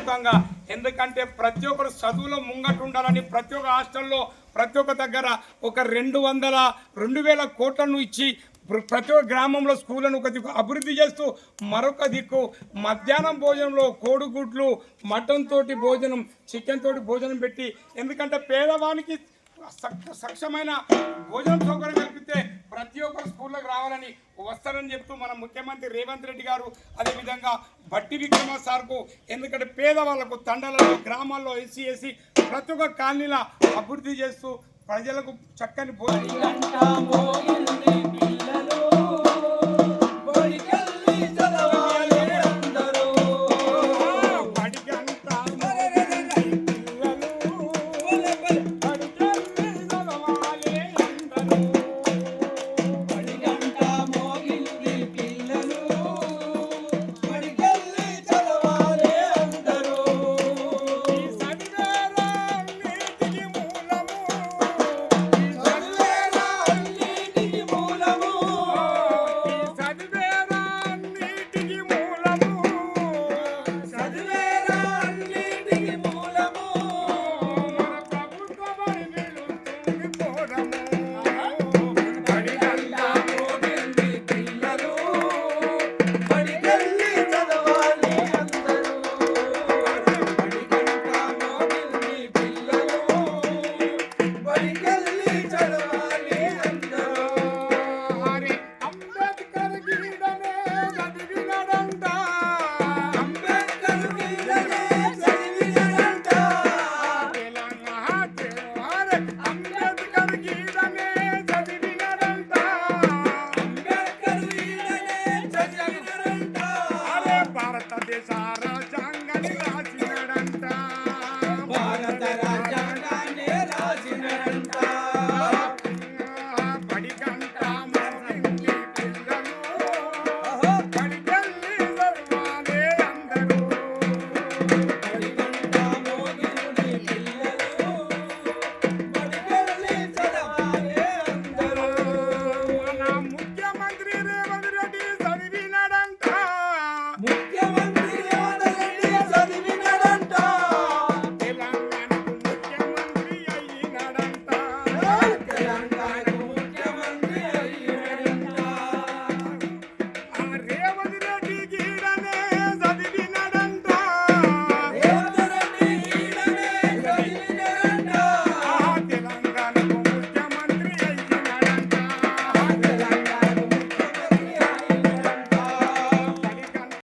అద్భుతంగా. ఎందుకంటే ప్రతి ఒక్కరు చదువులో ముంగట ఉండాలని ప్రతి ఒక్క హాస్టల్లో ప్రతి ఒక్క దగ్గర ఒక 2,000 కోట్లను ఇచ్చి ప్రతి ఒక్క గ్రామంలో స్కూళ్ళను ఒక దిక్కు అభివృద్ధి చేస్తూ మరొక దిక్కు మధ్యాహ్నం భోజనంలో కోడిగుడ్లు మటన్ తోటి భోజనం చికెన్ తోటి భోజనం పెట్టి, ఎందుకంటే పేదవానికి సక్షమైన భోజనం సౌకర్యం కల్పితే ప్రతి ఒక్కరు స్కూళ్ళకి రావాలని వస్తారని చెప్తూ మన ముఖ్యమంత్రి రేవంత్ రెడ్డి గారు, అదేవిధంగా బట్టి విక్రమ సార్కు, ఎందుకంటే పేదవాళ్లకు తండాలలో గ్రామాల్లో ఎస్సీ ప్రతి ఒక్క కాలనీల అభివృద్ధి చేస్తూ ప్రజలకు చక్కని భోజనం